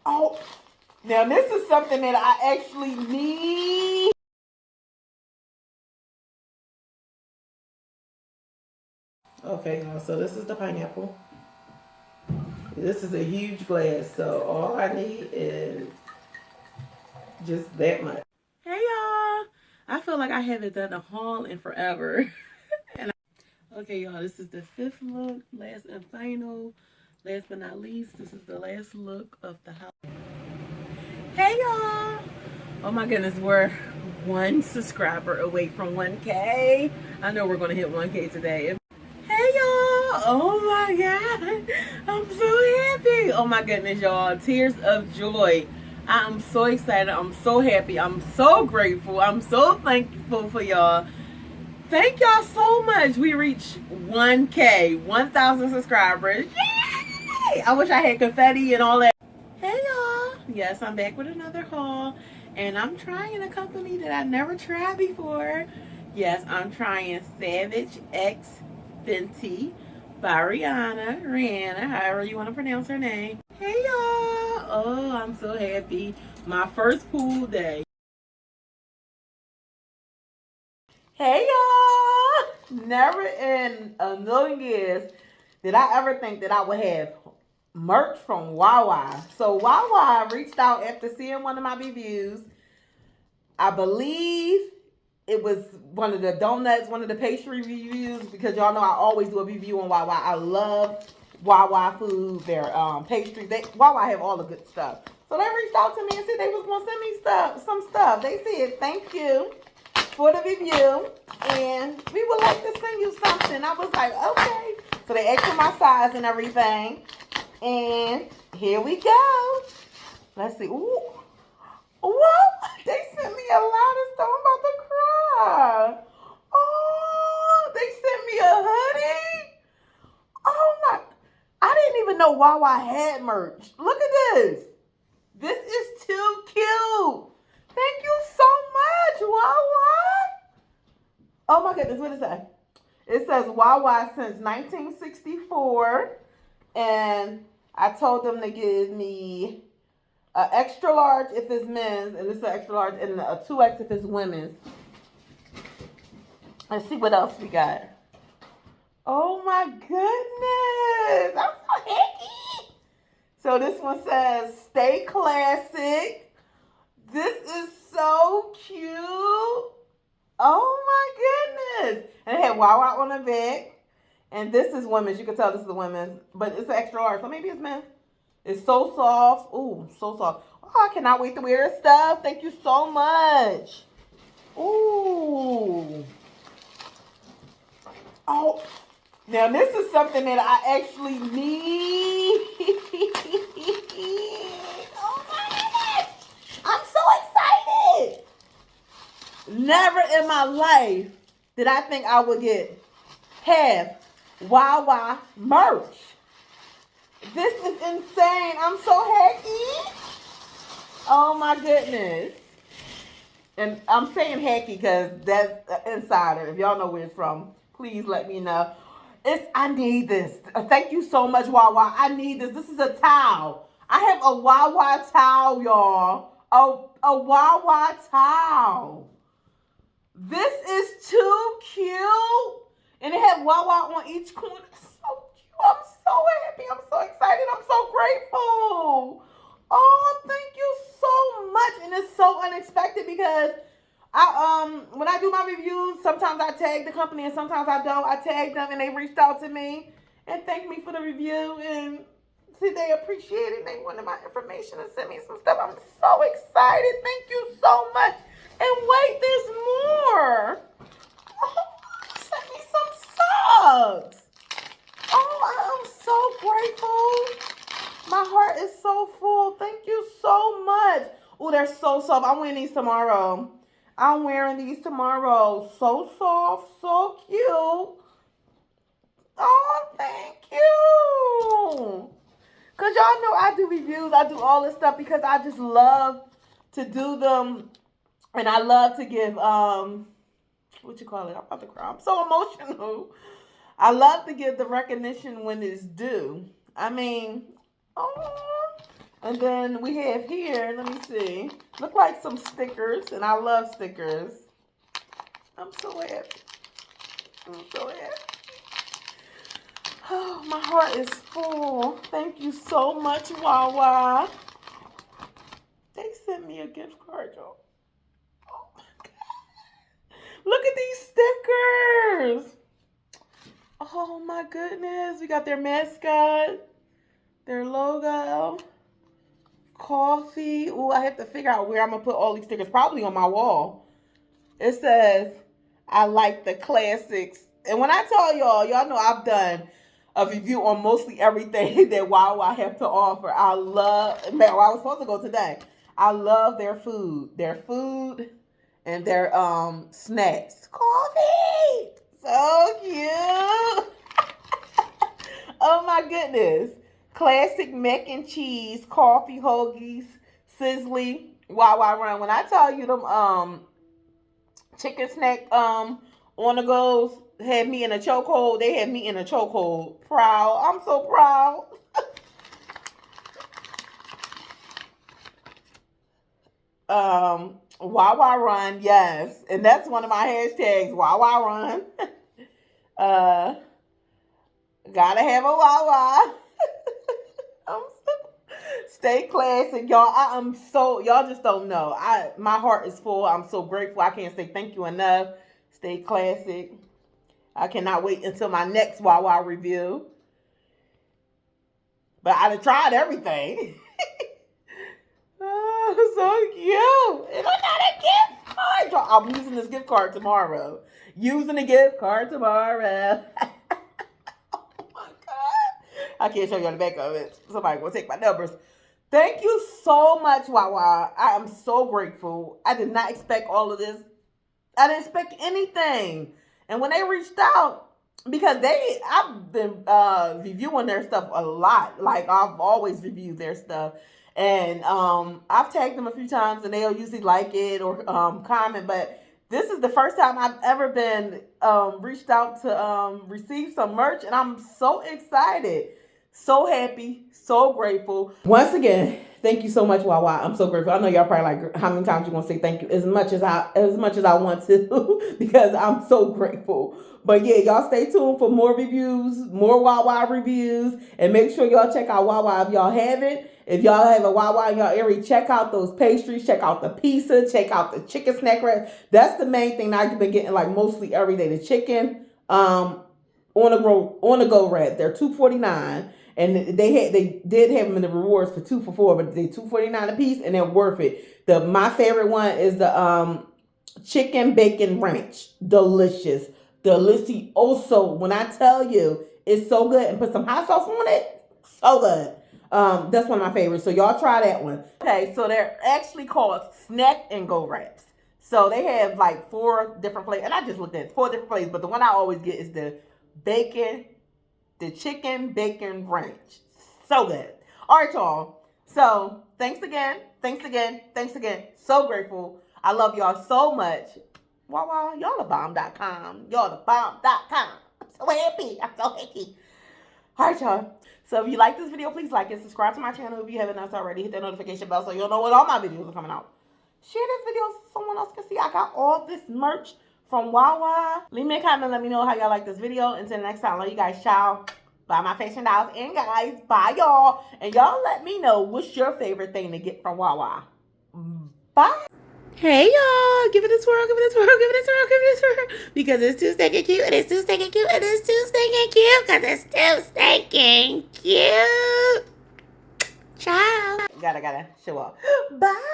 Oh, now this is something that I actually need. Okay, y'all, so this is the pineapple. This is a huge glass, so all I need is just that much. Hey, y'all. I feel like I haven't done a haul in forever. Okay, y'all, this is the 5th look, last and final. Last but not least, this is the last look of the house. Hey, y'all. Oh, my goodness, we're 1 subscriber away from 1K. I know we're going to hit 1K today. Hey, y'all. Oh, my God. I'm so happy. Oh, my goodness, y'all. Tears of joy. I'm so excited. I'm so happy. I'm so grateful. I'm so thankful for y'all. Thank y'all so much. We reached 1K, 1,000 subscribers. Yay! I wish I had confetti and all that. Hey, y'all. Yes, I'm back with another haul. And I'm trying a company that I never tried before. Yes, I'm trying Savage X Fenty by Rihanna, however you want to pronounce her name. Hey, y'all. Oh, I'm so happy. My first pool day. Hey, y'all. Never in a million years did I ever think that I would have merch from Wawa. So Wawa reached out after seeing one of my reviews. I believe it was one of the donuts, one of the pastry reviews, because y'all know I always do a review on Wawa. I love Wawa food, their pastries. Wawa have all the good stuff. So they reached out to me and said they was going to send me some stuff. They said, thank you for the review, and we would like to send you something. I was like, okay. So they asked for my size and everything, and here we go. Let's see. Ooh. What? They sent me a lot of stuff. I'm about to cry. Oh, they sent me a hoodie. Oh my. I didn't even know Wawa had merch. Look at this. This is too cute. Thank you so much, Wawa. Oh my goodness, what is that? It says Wawa since 1964. And I told them to give me an extra large if it's men's, and this is an extra large, and a 2X if it's women's. Let's see what else we got. Oh my goodness. I'm so happy. So this one says, stay classic. This is so cute. Oh my goodness. And it had Wawa on the back. And this is women's. You can tell this is the women's. But it's an extra large. So maybe it's men's. It's so soft. Ooh, so soft. Oh, I cannot wait to wear this stuff. Thank you so much. Ooh. Oh. Now this is something that I actually need. Oh my goodness. I'm so excited. Never in my life did I think I would have Wawa merch. This is insane. I'm so happy. Oh my goodness. And I'm saying hacky because that's insider. If y'all know where it's from, please let me know. I need this. Thank you so much, Wawa. I need this. This is a towel. I have a Wawa towel, y'all. A Wawa towel. This is too cute. And it had Wawa on each corner. So cute. I'm so happy. I'm so excited. I'm so grateful. Oh, thank you so much. And it's so unexpected because when I do my reviews, sometimes I tag the company and sometimes I don't. I tag them and they reached out to me and thanked me for the review and see they appreciate it. They wanted my information and sent me some stuff. I'm so excited. Thank you so much. And wait, there's more. Oh, send me some socks. Oh, I'm so grateful. My heart is so full. Thank you so much. Oh, they're so soft. I'm wearing these tomorrow. So soft, so cute. Oh, thank you. Because y'all know I do reviews. I do all this stuff because I just love to do them. And I love to give, what you call it? I'm about to cry. I'm so emotional. I love to give the recognition when it's due. I mean, oh. And then we have here, let me see, look like some stickers, and I love stickers. I'm so happy. I'm so happy. Oh, my heart is full. Thank you so much, Wawa. They sent me a gift card, y'all. Oh my God. Look at these stickers. Oh my goodness. We got their mascot, their logo, coffee. Oh, I have to figure out where I'm going to put all these stickers. Probably on my wall. It says, I like the classics. And when I tell y'all know I've done a review on mostly everything that Wawa have to offer. I love, man, I was supposed to go today. I love their food. Their food and their snacks. Coffee! So cute! Oh my goodness. Classic mac and cheese, coffee hoagies, sizzly, Wawa run. When I tell you them chicken snack on the goes had me in a chokehold, they had me in a chokehold. Proud. I'm so proud. Wawa run, yes. And that's one of my hashtags, Wawa run. Gotta have a Wawa. Stay classic, y'all. I am so, y'all just don't know. My heart is full. I'm so grateful. I can't say thank you enough. Stay classic. I cannot wait until my next Wawa review. But I done tried everything. Oh, so cute. And I got a gift card, y'all. I'm using this gift card tomorrow. Using a gift card tomorrow. Oh my God. I can't show you on the back of it. Somebody gonna take my numbers. Thank you so much, Wawa. I am so grateful. I did not expect all of this. I didn't expect anything. And when they reached out, because I've been reviewing their stuff a lot. Like, I've always reviewed their stuff. And I've tagged them a few times, and they'll usually like it or comment. But this is the first time I've ever been reached out to receive some merch. And I'm so excited. So happy, so grateful. Once again, thank you so much, Wawa. I'm so grateful. I know y'all probably like, how many times you gonna say thank you? As much as I want to, because I'm so grateful. But yeah, y'all stay tuned for more reviews, more Wawa reviews, and make sure y'all check out Wawa if y'all haven't. If y'all have a Wawa in y'all area, check out those pastries, check out the pizza, check out the chicken snack wrap. That's the main thing I've been getting like mostly every day. The chicken on the go wrap. They're $2.49. And they did have them in the rewards for 2 for $4, but they $2.49 a piece, and they're worth it. My favorite one is the chicken bacon ranch. Delicious. Also, when I tell you, it's so good, and put some hot sauce on it, so good. That's one of my favorites. So y'all try that one. Okay, so they're actually called snack and go wraps. So they have like 4 different flavors, and I just looked at 4 different flavors, but the one I always get is the chicken bacon ranch. So good. All right, y'all. So thanks again. So grateful. I love y'all so much. Wawa, y'all the bomb.com. Y'all the bomb.com. I'm so happy. All right, y'all. So if you like this video, please like it. Subscribe to my channel if you haven't done so already. Hit that notification bell so you'll know when all my videos are coming out. Share this video so someone else can see. I got all this merch from Wawa. Leave me a comment. Let me know how y'all like this video. Until next time, love you guys. Ciao. Bye, my fashion dolls. And guys, bye, y'all. And y'all let me know what's your favorite thing to get from Wawa. Bye. Hey, y'all. Give it a twirl. Because it's too stinking cute. Because it's too stinking cute. Ciao. Gotta show up. Bye.